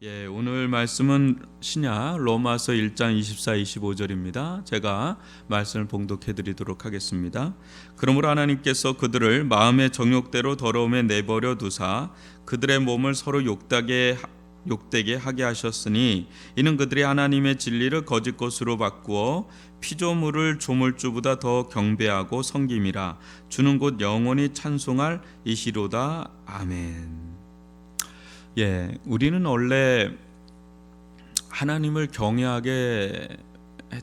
오늘 말씀은 신약 로마서 1장 24, 25절입니다. 제가 말씀을 봉독해 드리도록 하겠습니다. 그러므로 하나님께서 그들을 마음의 정욕대로 더러움에 내버려 두사 그들의 몸을 서로 욕되게 하게 하셨으니 이는 그들이 하나님의 진리를 거짓 것으로 바꾸어 피조물을 조물주보다 더 경배하고 섬김이라. 주는 곧 영원히 찬송할 이시로다. 아멘. 우리는 원래 하나님을 경외하게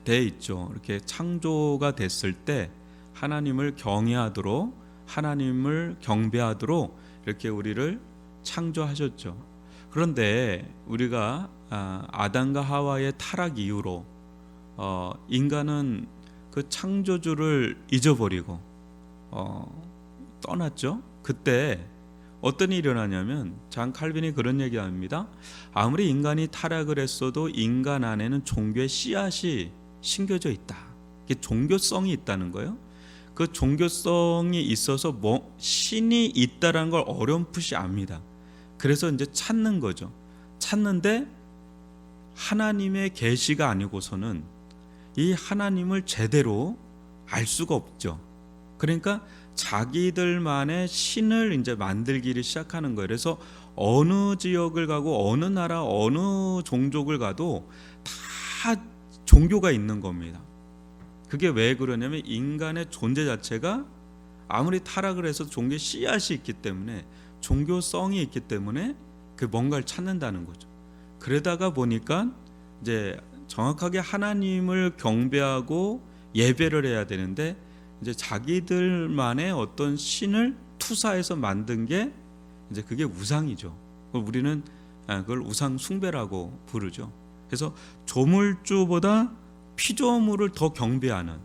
돼 있죠. 이렇게 창조가 됐을 때 하나님을 경외하도록, 하나님을 경배하도록 이렇게 우리를 창조하셨죠. 그런데 우리가 아담과 하와의 타락 이후로 인간은 그 창조주를 잊어버리고 떠났죠. 그때 어떤 일이 일어나냐면 잔 칼빈이 그런 얘기합니다. 아무리 인간이 타락을 했어도 인간 안에는 종교의 씨앗이 심겨져 있다. 이게 종교성이 있다는 거예요. 그 종교성이 있어서 신이 있다라는 걸 어렴풋이 압니다. 그래서 이제 찾는 거죠. 찾는데 하나님의 계시가 아니고서는 이 하나님을 제대로 알 수가 없죠. 그러니까 자기들만의 신을 이제 만들기를 시작하는 거예요. 그래서 어느 지역을 가고 어느 나라 어느 종족을 가도 다 종교가 있는 겁니다. 그게 왜 그러냐면 인간의 존재 자체가 아무리 타락을 해서 종교의 씨앗이 있기 때문에, 종교성이 있기 때문에 그 뭔가를 찾는다는 거죠. 그러다가 보니까 이제 정확하게 하나님을 경배하고 예배를 해야 되는데 이제 자기들만의 어떤 신을 투사해서 만든 게 이제 그게 우상이죠. 우리는 그걸 우상 숭배라고 부르죠. 그래서 조물주보다 피조물을 더 경배하는.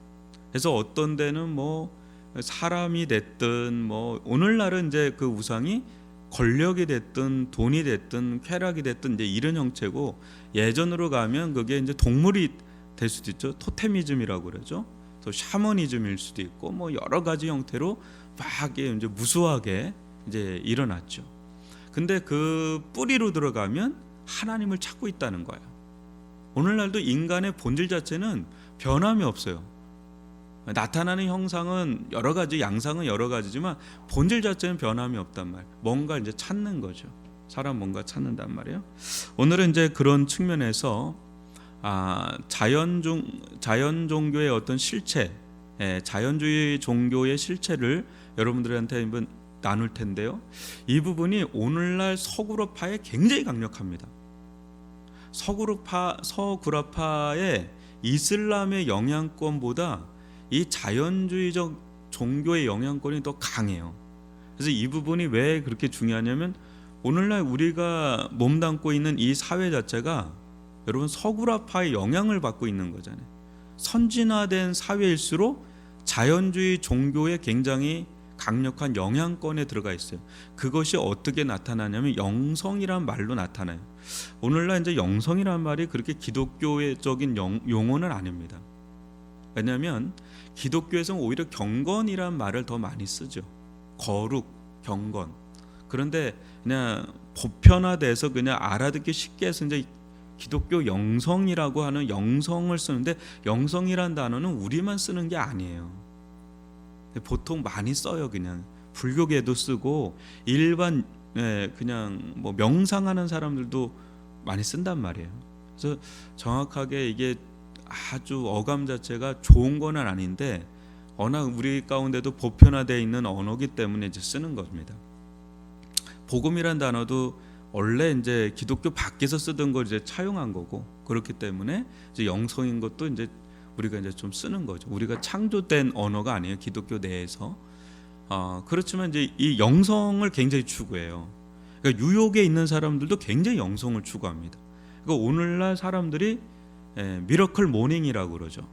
그래서 어떤 데는 뭐 사람이 됐든 뭐 오늘날은 이제 그 우상이 권력이 됐든 돈이 됐든 쾌락이 됐든 이제 이런 형체고, 예전으로 가면 그게 이제 동물이 될 수도 있죠. 토테미즘이라고 그러죠. 또 샤머니즘일 수도 있고 뭐 여러 가지 형태로 막 이제 무수하게 이제 일어났죠. 근데 그 뿌리로 들어가면 하나님을 찾고 있다는 거예요. 오늘날도 인간의 본질 자체는 변함이 없어요. 나타나는 형상은 여러 가지, 양상은 여러 가지지만 본질 자체는 변함이 없단 말이에요. 뭔가 이제 찾는 거죠. 사람 뭔가 찾는단 말이에요. 오늘은 이제 그런 측면에서 자연 종교의 어떤 실체, 자연주의 종교의 실체를 여러분들한테 한번 나눌 텐데요. 이 부분이 오늘날 서구라파에 굉장히 강력합니다. 서구라파의 이슬람의 영향권보다 이 자연주의적 종교의 영향권이 더 강해요. 그래서 이 부분이 왜 그렇게 중요하냐면 오늘날 우리가 몸담고 있는 이 사회 자체가 여러분 서구라파의 영향을 받고 있는 거잖아요. 선진화된 사회일수록 자연주의 종교에 굉장히 강력한 영향권에 들어가 있어요. 그것이 어떻게 나타나냐면 영성이란 말로 나타나요. 오늘날 이제 영성이란 말이 그렇게 기독교적인 용어는 아닙니다. 왜냐하면 기독교에서는 오히려 경건이란 말을 더 많이 쓰죠. 거룩, 경건. 그런데 그냥 보편화돼서 그냥 알아듣기 쉽게 해서 이제 기독교 영성이라고 하는 영성을 쓰는데, 영성이란 단어는 우리만 쓰는 게 아니에요. 보통 많이 써요. 그냥 불교계도 쓰고 일반 그냥 뭐 명상하는 사람들도 많이 쓴단 말이에요. 그래서 정확하게 이게 아주 어감 자체가 좋은 건 아닌데 워낙 우리 가운데도 보편화되어 있는 언어기 때문에 이제 쓰는 겁니다. 복음이란 단어도 원래 이제 기독교 밖에서 쓰던 걸 이제 차용한 거고, 그렇기 때문에 이제 영성인 것도 이제 우리가 이제 좀 쓰는 거죠. 우리가 창조된 언어가 아니에요. 기독교 내에서. 그렇지만 이제 이 영성을 굉장히 추구해요. 그러니까 유혹에 있는 사람들도 굉장히 영성을 추구합니다. 그러니까 오늘날 사람들이 미러클 모닝이라고 그러죠.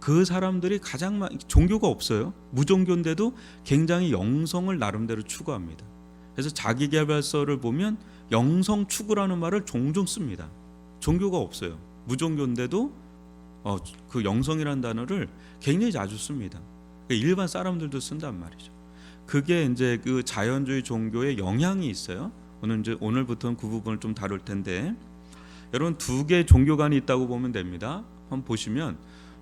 그 사람들이 가장 종교가 없어요. 무종교인데도 굉장히 영성을 나름대로 추구합니다. 그래서 자기계발서를 보면 영성 추구라는 말을 종종 씁니다. 종교가 없어요. 무종교인데도 그 영성이라는 단어를 굉장히 자주 씁니다. 일반 사람들도 쓴단 말이죠. 그게 이제 그 자연주의 종교의 영향이 있어요. 오늘부터는 그 부분을 좀 다룰 텐데, 여러분 두 개의 종교관이 있다고 보면 됩니다. 한번 보시면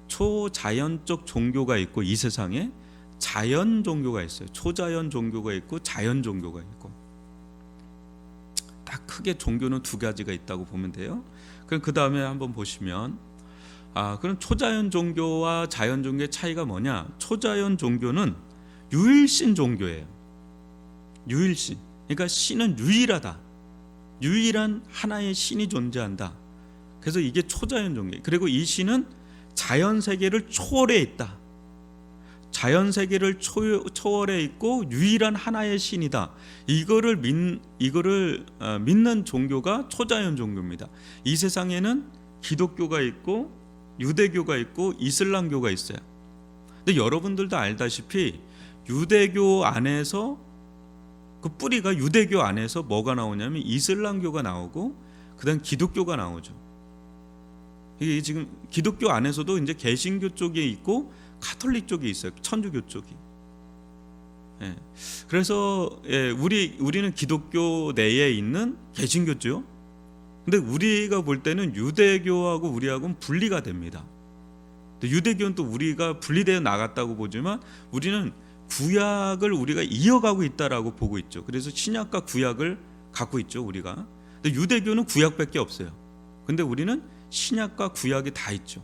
초자연적 종교가 있고 이 세상에 자연 종교가 있어요. 초자연 종교가 있고 자연 종교가 있고 딱 크게 종교는 두 가지가 있다고 보면 돼요. 그럼 그 다음에 한번 보시면 그럼 초자연 종교와 자연 종교의 차이가 뭐냐? 초자연 종교는 유일신 종교예요. 유일신. 그러니까 신은 유일하다. 유일한 하나의 신이 존재한다. 그래서 이게 초자연 종교예요. 그리고 이 신은 자연 세계를 초월해 있다. 자연 세계를 초월해 있고 유일한 하나의 신이다. 이거를 믿는 종교가 초자연 종교입니다. 이 세상에는 기독교가 있고 유대교가 있고 이슬람교가 있어요. 근데 여러분들도 알다시피 유대교 안에서 그 뿌리가 유대교 안에서 뭐가 나오냐면 이슬람교가 나오고 그다음 기독교가 나오죠. 이게 지금 기독교 안에서도 이제 개신교 쪽에 있고 가톨릭 쪽에 있어요. 천주교 쪽이. 예. 그래서 우리는 기독교 내에 있는 개신교죠. 근데 우리가 볼 때는 유대교하고 우리하고는 분리가 됩니다. 유대교는 또 우리가 분리되어 나갔다고 보지만 우리는 구약을 우리가 이어가고 있다라고 보고 있죠. 그래서 신약과 구약을 갖고 있죠, 우리가. 근데 유대교는 구약밖에 없어요. 근데 우리는 신약과 구약이 다 있죠.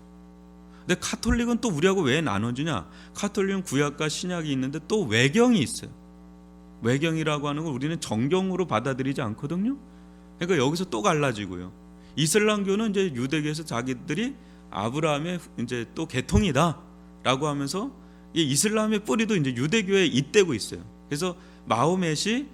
근데 가톨릭은 또 우리하고 왜 나눠지냐? 가톨릭은 구약과 신약이 있는데 또 외경이 있어요. 외경이라고 하는 걸 우리는 정경으로 받아들이지 않거든요. 그러니까 여기서 또 갈라지고요. 이슬람교는 이제 유대교에서 자기들이 아브라함의 이제 또 계통이다라고 하면서 이 이슬람의 뿌리도 이제 유대교에 잇대고 있어요. 그래서 마호멧이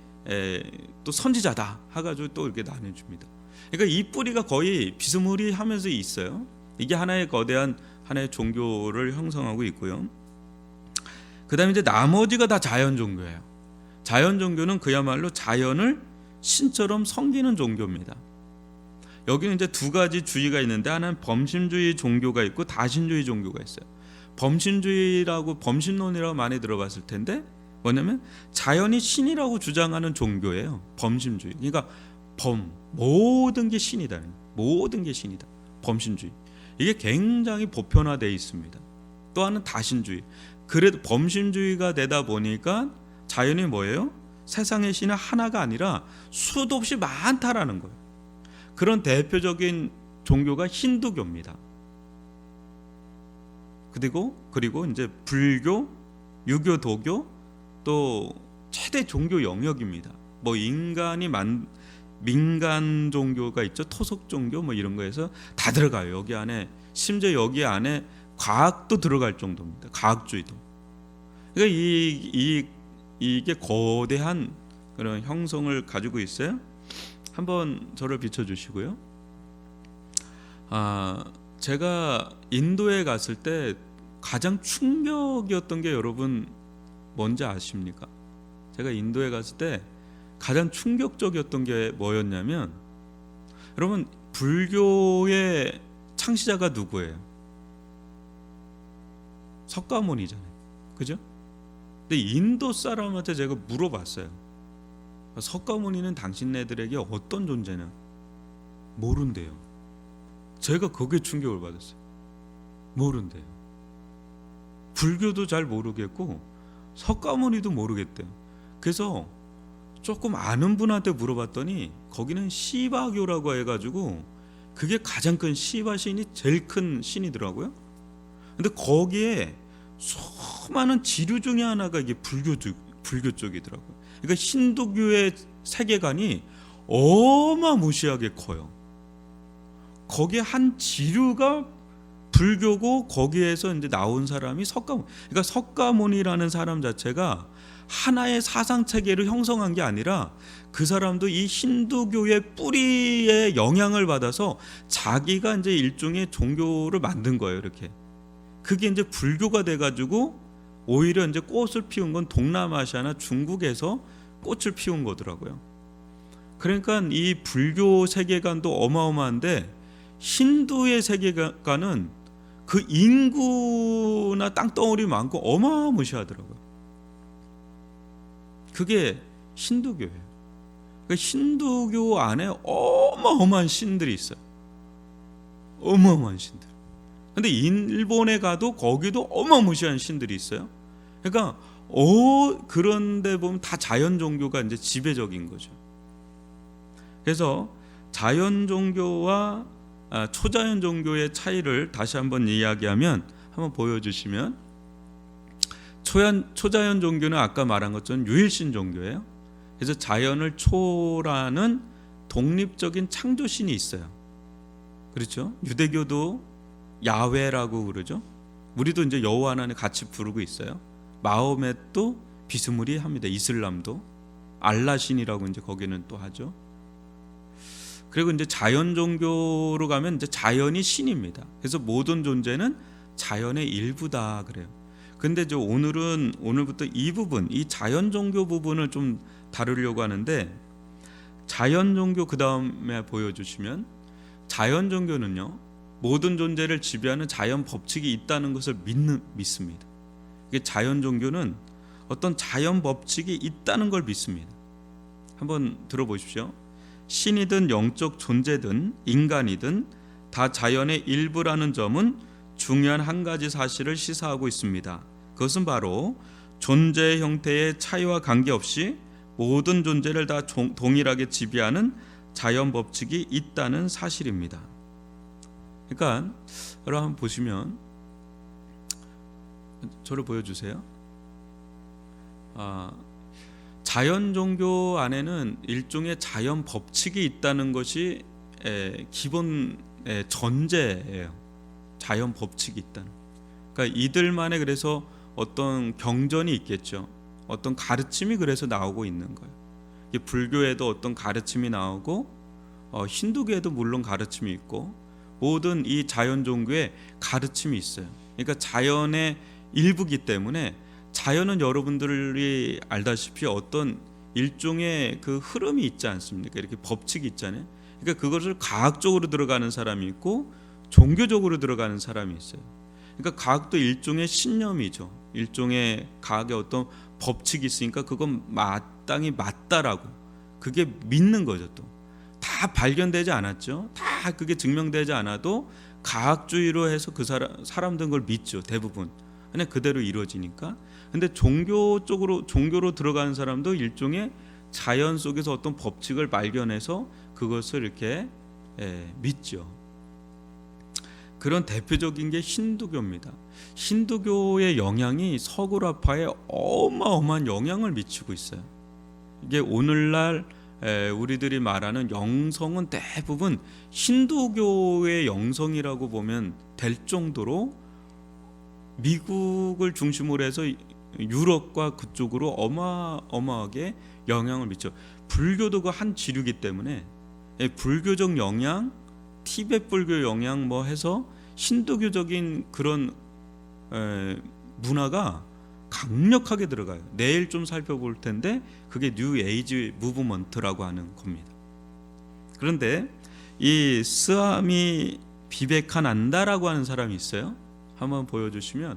또 선지자다 해가지고 또 이렇게 나눠줍니다. 그러니까 이 뿌리가 거의 비스무리하면서 있어요. 이게 하나의 거대한 하나의 종교를 형성하고 있고요. 그 다음에 이제 나머지가 다 자연 종교예요. 자연 종교는 그야말로 자연을 신처럼 섬기는 종교입니다. 여기는 이제 두 가지 주의가 있는데 하나는 범신주의 종교가 있고 다신주의 종교가 있어요. 범신주의라고 범신론이라고 많이 들어봤을 텐데 뭐냐면 자연이 신이라고 주장하는 종교예요. 범신주의. 그러니까 모든 게 신이다. 모든 게 신이다. 범신주의. 이게 굉장히 보편화되어 있습니다. 또 하나는 다신주의. 그래도 범신주의가 되다 보니까 자연이 뭐예요? 세상의 신은 하나가 아니라 수도 없이 많다라는 거예요. 그런 대표적인 종교가 힌두교입니다. 그리고 이제 불교, 유교, 도교 또 최대 종교 영역입니다. 뭐 민간 종교가 있죠. 토속 종교 뭐 이런 거에서 다 들어가요. 여기 안에 심지어 여기 안에 과학도 들어갈 정도입니다. 과학주의도. 그러니까 이게 거대한 그런 형성을 가지고 있어요. 한번 저를 비춰주시고요. 제가 인도에 갔을 때 가장 충격이었던 게 여러분 뭔지 아십니까? 제가 인도에 갔을 때 가장 충격적이었던 게 뭐였냐면 여러분 불교의 창시자가 누구예요? 석가모니잖아요. 그죠? 근데 인도 사람한테 제가 물어봤어요. 석가모니는 당신네들에게 어떤 존재냐? 모른대요. 제가 거기에 충격을 받았어요. 모른대요. 불교도 잘 모르겠고 석가모니도 모르겠대요. 그래서 조금 아는 분한테 물어봤더니 거기는 시바교라고 해가지고 그게 가장 큰 시바 신이 제일 큰 신이더라고요. 근데 거기에 수많은 지류 중에 하나가 이게 불교 쪽이더라고요. 그러니까 힌두교의 세계관이 어마무시하게 커요. 거기에 한 지류가 불교고 거기에서 이제 나온 사람이 석가모니. 그러니까 석가모니라는 사람 자체가 하나의 사상 체계를 형성한 게 아니라 그 사람도 이 힌두교의 뿌리에 영향을 받아서 자기가 이제 일종의 종교를 만든 거예요. 이렇게. 그게 이제 불교가 돼가지고 오히려 이제 꽃을 피운 건 동남아시아나 중국에서 꽃을 피운 거더라고요. 그러니까 이 불교 세계관도 어마어마한데 힌두의 세계관은 그 인구나 땅덩어리 많고 어마무시하더라고요. 그게 힌두교예요. 그러니까 힌두교 안에 어마어마한 신들이 있어요. 어마어마한 신들. 근데 일본에 가도 거기도 어마무시한 신들이 있어요. 그러니까 그런데 보면 다 자연 종교가 이제 지배적인 거죠. 그래서 자연 종교와 초자연 종교의 차이를 다시 한번 이야기하면, 한번 보여주시면, 초자연 종교는 아까 말한 것처럼 유일신 종교예요. 그래서 자연을 초라는 독립적인 창조신이 있어요. 그렇죠? 유대교도 야훼라고 그러죠. 우리도 이제 여호와 하나님 같이 부르고 있어요. 마호멧도 비스무리합니다. 이슬람도 알라신이라고 이제 거기는 또 하죠. 그리고 이제 자연 종교로 가면 이제 자연이 신입니다. 그래서 모든 존재는 자연의 일부다 그래요. 근데 이제 오늘부터 이 부분, 이 자연 종교 부분을 좀 다루려고 하는데, 자연 종교 그 다음에 보여주시면, 자연 종교는요 모든 존재를 지배하는 자연 법칙이 있다는 것을 믿습니다. 자연 종교는 어떤 자연 법칙이 있다는 걸 믿습니다. 한번 들어보십시오. 신이든 영적 존재든 인간이든 다 자연의 일부라는 점은 중요한 한 가지 사실을 시사하고 있습니다. 그것은 바로 존재의 형태의 차이와 관계없이 모든 존재를 다 동일하게 지배하는 자연 법칙이 있다는 사실입니다. 그러니까 여러분 한번 보시면, 저를 보여주세요. 자연 종교 안에는 일종의 자연 법칙이 있다는 것이 기본 전제예요. 자연 법칙이 있다는. 그러니까 이들만의 그래서 어떤 경전이 있겠죠. 어떤 가르침이 그래서 나오고 있는 거예요. 불교에도 어떤 가르침이 나오고 힌두교에도 물론 가르침이 있고, 모든 이 자연 종교에 가르침이 있어요. 그러니까 자연의 일부기 때문에, 자연은 여러분들이 알다시피 어떤 일종의 그 흐름이 있지 않습니까? 이렇게 법칙이 있잖아요. 그러니까 그것을 과학적으로 들어가는 사람이 있고 종교적으로 들어가는 사람이 있어요. 그러니까 과학도 일종의 신념이죠. 일종의 과학의 어떤 법칙이 있으니까 그건 마땅히 맞다라고, 그게 믿는 거죠. 또 다 발견되지 않았죠. 다 그게 증명되지 않아도 과학주의로 해서 그 사람들은 그걸 믿죠. 대부분 그냥 그대로 이루어지니까. 근데 종교로 들어가는 사람도 일종의 자연 속에서 어떤 법칙을 발견해서 그것을 이렇게 믿죠. 그런 대표적인 게 힌두교입니다. 힌두교의 영향이 서구라파에 어마어마한 영향을 미치고 있어요. 이게 오늘날 우리들이 말하는 영성은 대부분 힌두교의 영성이라고 보면 될 정도로 미국을 중심으로 해서 유럽과 그쪽으로 어마어마하게 영향을 미쳐. 불교도 그 한 지류기 때문에 불교적 영향, 티베트 불교 영향 뭐 해서 힌두교적인 그런 문화가 강력하게 들어가요. 내일 좀 살펴볼 텐데 그게 뉴 에이지 무브먼트라고 하는 겁니다. 그런데 이 스와미 비베카난다라고 하는 사람이 있어요. 한번 보여주시면,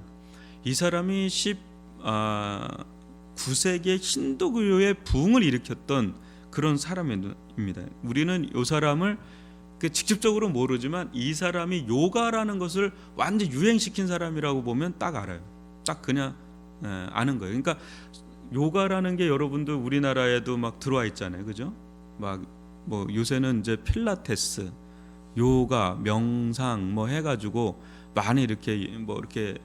이 사람이 19세기의 힌두교의 부흥을 일으켰던 그런 사람입니다. 우리는 이 사람을 직접적으로 모르지만 이 사람이 요가라는 것을 완전 유행시킨 사람이라고 보면 딱 알아요. 딱 그냥 아는 거예요. 그러니까 요가라는 게 여러분들 우리나라에도 막 들어와 있잖아요, 그죠? 막 뭐 요새는 이제 필라테스, 요가, 명상 뭐 해가지고 많이 이렇게 뭐 이렇게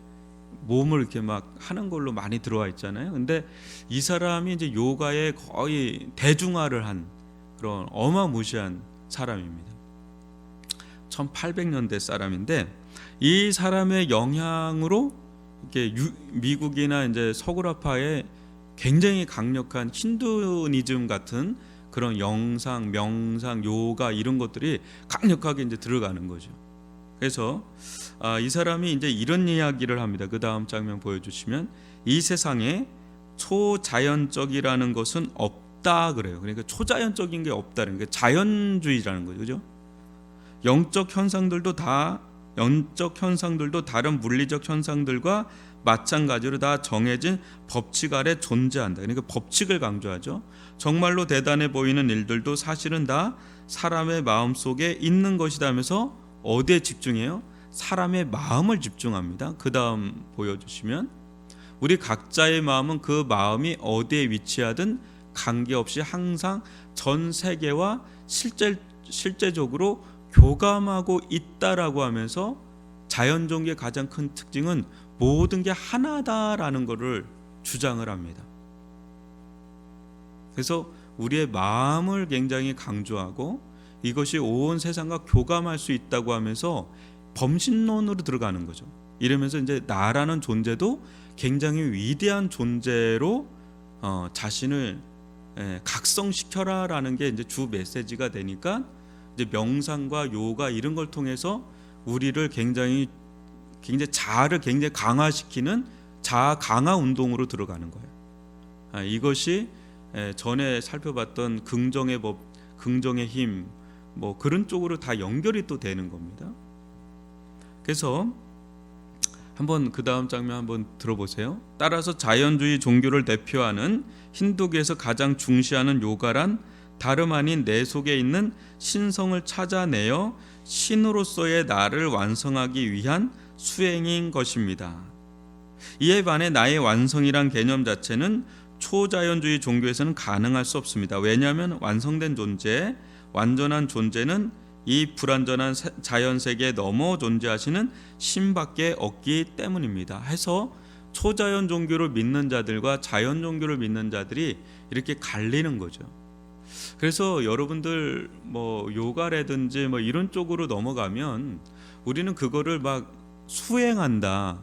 몸을 이렇게 막 하는 걸로 많이 들어와 있잖아요. 근데 이 사람이 이제 요가에 거의 대중화를 한 그런 어마무시한 사람입니다. 1800년대 사람인데, 이 사람의 영향으로 이렇게 미국이나 이제 서구라파의 굉장히 강력한 힌두니즘 같은 그런 영상, 명상, 요가 이런 것들이 강력하게 이제 들어가는 거죠. 그래서 이 사람이 이제 이런 이야기를 합니다. 그 다음 장면 보여주시면, 이 세상에 초자연적이라는 것은 없다 그래요. 그러니까 초자연적인 게 없다는 게 자연주의라는 거죠, 그죠? 영적 현상들도 다른 물리적 현상들과 마찬가지로 다 정해진 법칙 아래 존재한다. 그러니까 법칙을 강조하죠. 정말로 대단해 보이는 일들도 사실은 다 사람의 마음속에 있는 것이다 하면서 어디에 집중해요? 사람의 마음을 집중합니다. 그 다음 보여주시면 우리 각자의 마음은 그 마음이 어디에 위치하든 관계없이 항상 전 세계와 실제적으로 교감하고 있다라고 하면서 자연종교의 가장 큰 특징은 모든 게 하나다라는 것을 주장을 합니다. 그래서 우리의 마음을 굉장히 강조하고 이것이 온 세상과 교감할 수 있다고 하면서 범신론으로 들어가는 거죠. 이러면서 이제 나라는 존재도 굉장히 위대한 존재로 자신을 각성시켜라라는 게 이제 주 메시지가 되니까 이제 명상과 요가 이런 걸 통해서 우리를 굉장히 자아를 굉장히 강화시키는 자아 강화 운동으로 들어가는 거예요. 이것이 전에 살펴봤던 긍정의 법, 긍정의 힘, 뭐 그런 쪽으로 다 연결이 또 되는 겁니다. 그래서 한번 그 다음 장면 한번 들어보세요. 따라서 자연주의 종교를 대표하는 힌두교에서 가장 중시하는 요가란 다름 아닌 내 속에 있는 신성을 찾아내어 신으로서의 나를 완성하기 위한 수행인 것입니다. 이에 반해 나의 완성이란 개념 자체는 초자연주의 종교에서는 가능할 수 없습니다. 왜냐하면 완성된 존재, 완전한 존재는 이 불완전한 자연세계에 넘어 존재하시는 신밖에 없기 때문입니다. 해서 초자연 종교를 믿는 자들과 자연 종교를 믿는 자들이 이렇게 갈리는 거죠. 그래서 여러분들 뭐 요가라든지 뭐 이런 쪽으로 넘어가면 우리는 그거를 막 수행한다,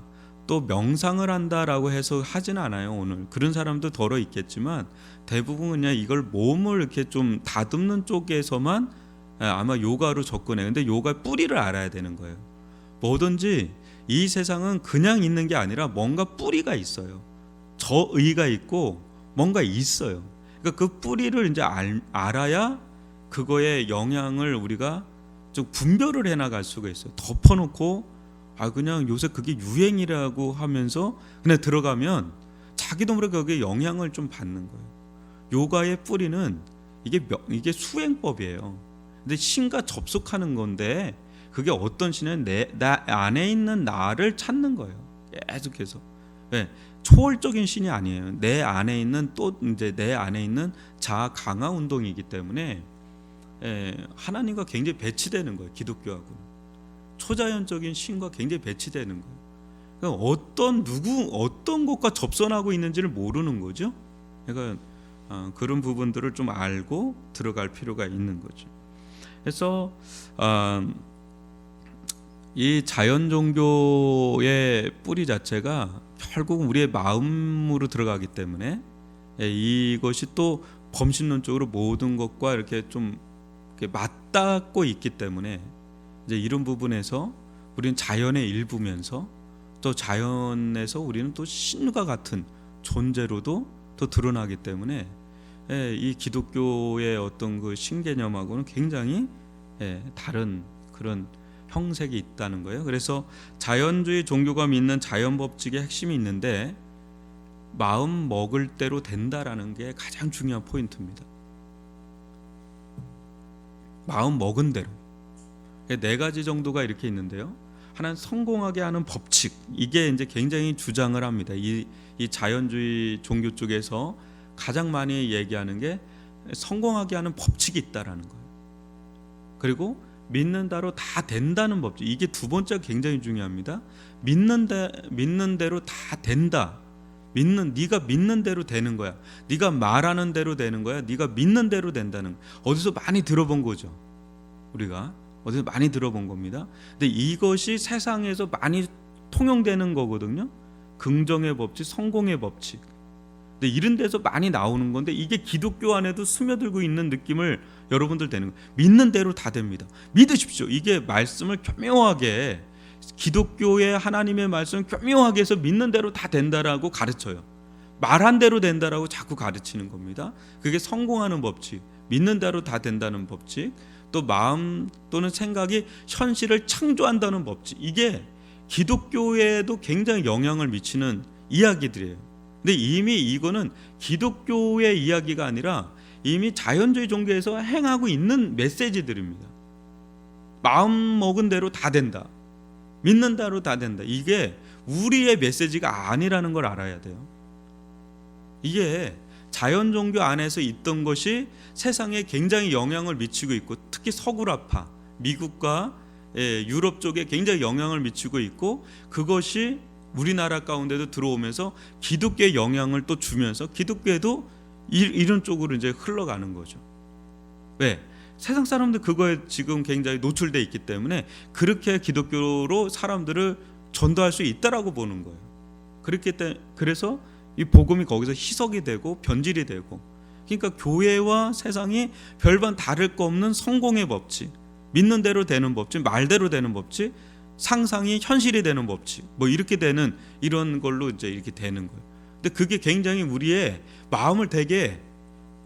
또 명상을 한다라고 해서 하진 않아요. 오늘 그런 사람도 덜어 있겠지만 대부분 그냥 이걸 몸을 이렇게 좀 다듬는 쪽에서만 아마 요가로 접근해. 근데 요가 뿌리를 알아야 되는 거예요. 뭐든지 이 세상은 그냥 있는 게 아니라 뭔가 뿌리가 있어요. 저의가 있고 뭔가 있어요. 그러니까 그 뿌리를 이제 알아야 그거의 영향을 우리가 좀 분별을 해나갈 수가 있어요. 덮어놓고 그냥 요새 그게 유행이라고 하면서 그냥 들어가면 자기도 모르게 거기에 영향을 좀 받는 거예요. 요가의 뿌리는 이게 수행법이에요. 근데 신과 접속하는 건데 그게 어떤 신은 나 안에 있는 나를 찾는 거예요. 계속해서. 네, 초월적인 신이 아니에요. 내 안에 있는 자아 강화 운동이기 때문에 하나님과 굉장히 배치되는 거예요. 기독교하고는 초자연적인 신과 굉장히 배치되는 거예요. 그러니까 어떤 것과 접선하고 있는지를 모르는 거죠. 그러니까 그런 부분들을 좀 알고 들어갈 필요가 있는 거죠. 그래서 이 자연 종교의 뿌리 자체가 결국 우리의 마음으로 들어가기 때문에 이것이 또 범신론 쪽으로 모든 것과 이렇게 좀 맞닿고 있기 때문에 이제 이런 부분에서 우리는 자연의 일부면서 또 자연에서 우리는 또 신과 같은 존재로도 또 드러나기 때문에 이 기독교의 어떤 그 신개념하고는 굉장히 다른 그런 형색이 있다는 거예요. 그래서 자연주의 종교가 믿는 자연 법칙의 핵심이 있는데 마음 먹을 대로 된다라는 게 가장 중요한 포인트입니다. 마음 먹은 대로. 네 가지 정도가 이렇게 있는데요. 하나는 성공하게 하는 법칙. 이게 이제 굉장히 주장을 합니다. 이 자연주의 종교 쪽에서 가장 많이 얘기하는 게 성공하게 하는 법칙이 있다라는 거예요. 그리고 믿는 대로 다 된다는 법칙. 이게 두 번째가 굉장히 중요합니다. 믿는 대로 다 된다. 네가 믿는 대로 되는 거야. 네가 말하는 대로 되는 거야. 네가 믿는 대로 된다는 거야. 어디서 많이 들어본 거죠. 우리가 어디서 많이 들어본 겁니다. 근데 이것이 세상에서 많이 통용되는 거거든요. 긍정의 법칙, 성공의 법칙. 근데 이런 데서 많이 나오는 건데 이게 기독교 안에도 스며들고 있는 느낌을 여러분들 되는 거예요. 믿는 대로 다 됩니다. 믿으십시오. 이게 말씀을 교묘하게 기독교의 하나님의 말씀을 교묘하게 해서 믿는 대로 다 된다라고 가르쳐요. 말한 대로 된다라고 자꾸 가르치는 겁니다. 그게 성공하는 법칙, 믿는 대로 다 된다는 법칙, 또 마음 또는 생각이 현실을 창조한다는 법칙. 이게 기독교에도 굉장히 영향을 미치는 이야기들이에요. 근데 이미 이거는 기독교의 이야기가 아니라 이미 자연주의 종교에서 행하고 있는 메시지들입니다. 마음 먹은 대로 다 된다, 믿는 대로 다 된다, 이게 우리의 메시지가 아니라는 걸 알아야 돼요. 이게 자연 종교 안에서 있던 것이 세상에 굉장히 영향을 미치고 있고, 특히 서구라파 미국과 유럽 쪽에 굉장히 영향을 미치고 있고, 그것이 우리나라 가운데도 들어오면서 기독교에 영향을 또 주면서 기독교에도 이런 쪽으로 이제 흘러가는 거죠. 왜? 세상 사람들 그거에 지금 굉장히 노출돼 있기 때문에 그렇게 기독교로 사람들을 전도할 수 있다라고 보는 거예요. 그래서 이 복음이 거기서 희석이 되고 변질이 되고, 그러니까 교회와 세상이 별반 다를 거 없는 성공의 법칙, 믿는 대로 되는 법칙, 말대로 되는 법칙, 상상이 현실이 되는 법칙, 뭐 이렇게 되는 이런 걸로 이제 이렇게 되는 거예요. 근데 그게 굉장히 우리의 마음을 되게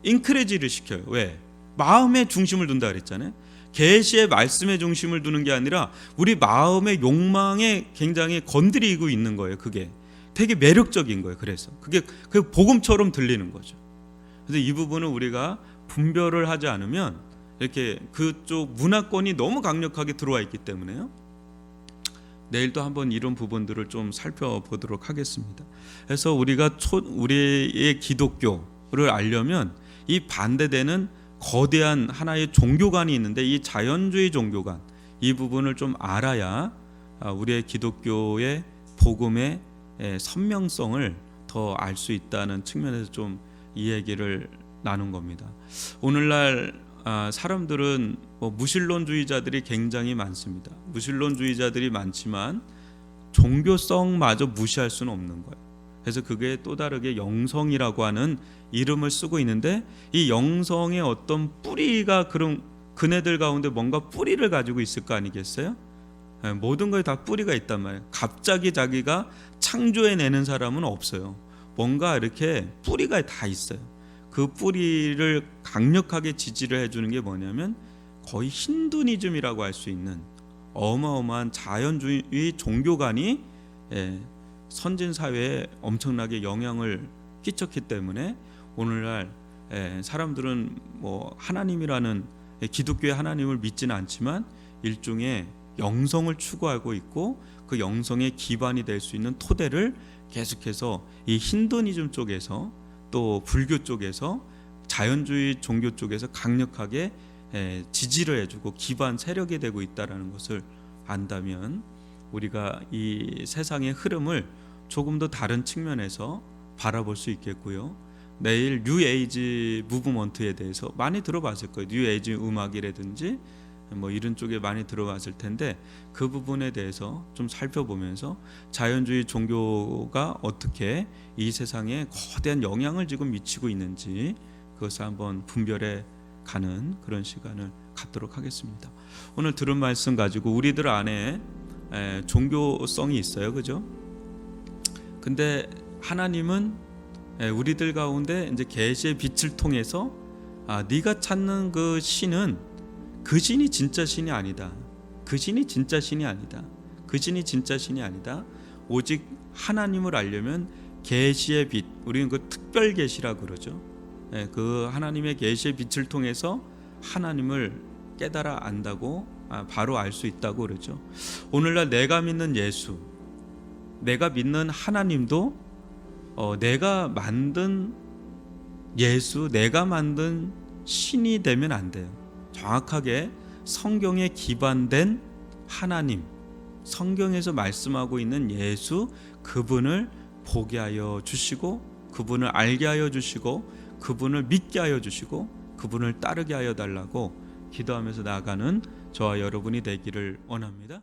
인크레지를 시켜요. 왜? 마음의 중심을 둔다 그랬잖아요. 계시의 말씀의 중심을 두는 게 아니라 우리 마음의 욕망에 굉장히 건드리고 있는 거예요. 그게 되게 매력적인 거예요. 그래서 그게 복음처럼 들리는 거죠. 그래서 이 부분은 우리가 분별을 하지 않으면 이렇게 그쪽 문화권이 너무 강력하게 들어와 있기 때문에요. 내일도 한번 이런 부분들을 좀 살펴보도록 하겠습니다. 그래서 우리가 우리의 기독교를 알려면 이 반대되는 거대한 하나의 종교관이 있는데, 이 자연주의 종교관, 이 부분을 좀 알아야 우리의 기독교의 복음의 선명성을 더 알 수 있다는 측면에서 좀 이 얘기를 나눈 겁니다. 오늘날 사람들은 무신론주의자들이 굉장히 많습니다. 무신론주의자들이 많지만 종교성마저 무시할 수는 없는 거예요. 그래서 그게 또 다르게 영성이라고 하는 이름을 쓰고 있는데, 이 영성의 어떤 뿌리가, 그런 그네들 가운데 뭔가 뿌리를 가지고 있을 거 아니겠어요? 모든 거에 다 뿌리가 있단 말이에요. 갑자기 자기가 창조해내는 사람은 없어요. 뭔가 이렇게 뿌리가 다 있어요. 그 뿌리를 강력하게 지지를 해주는 게 뭐냐면 거의 힌두니즘이라고 할 수 있는 어마어마한 자연주의 종교관이 선진 사회에 엄청나게 영향을 끼쳤기 때문에 오늘날 사람들은 뭐 하나님이라는 기독교의 하나님을 믿지는 않지만 일종의 영성을 추구하고 있고, 그 영성의 기반이 될 수 있는 토대를 계속해서 이 힌두니즘 쪽에서 또 불교 쪽에서 자연주의 종교 쪽에서 강력하게 지지를 해주고 기반 세력이 되고 있다는 것을 안다면 우리가 이 세상의 흐름을 조금 더 다른 측면에서 바라볼 수 있겠고요. 내일 뉴에이지 무브먼트에 대해서 많이 들어봤을 거예요. 뉴에이지 음악이라든지 뭐 이런 쪽에 많이 들어봤을 텐데, 그 부분에 대해서 좀 살펴보면서 자연주의 종교가 어떻게 이 세상에 거대한 영향을 지금 미치고 있는지 그것을 한번 분별해 가는 그런 시간을 갖도록 하겠습니다. 오늘 들은 말씀 가지고 우리들 안에 종교성이 있어요, 그죠? 근데 하나님은 우리들 가운데 이제 계시의 빛을 통해서 네가 찾는 그 신은 그 신이 진짜 신이 아니다. 그 신이 진짜 신이 아니다. 그 신이 진짜 신이 아니다. 오직 하나님을 알려면 계시의 빛, 우리는 그 특별 계시라고 그러죠. 그 하나님의 계시의 빛을 통해서 하나님을 깨달아 안다고, 바로 알 수 있다고 그러죠. 오늘날 내가 믿는 예수, 내가 믿는 하나님도 내가 만든 예수, 내가 만든 신이 되면 안 돼요. 정확하게 성경에 기반된 하나님, 성경에서 말씀하고 있는 예수, 그분을 보게 하여 주시고, 그분을 알게 하여 주시고, 그분을 믿게 하여 주시고, 그분을 따르게 하여 달라고 기도하면서 나아가는 저와 여러분이 되기를 원합니다.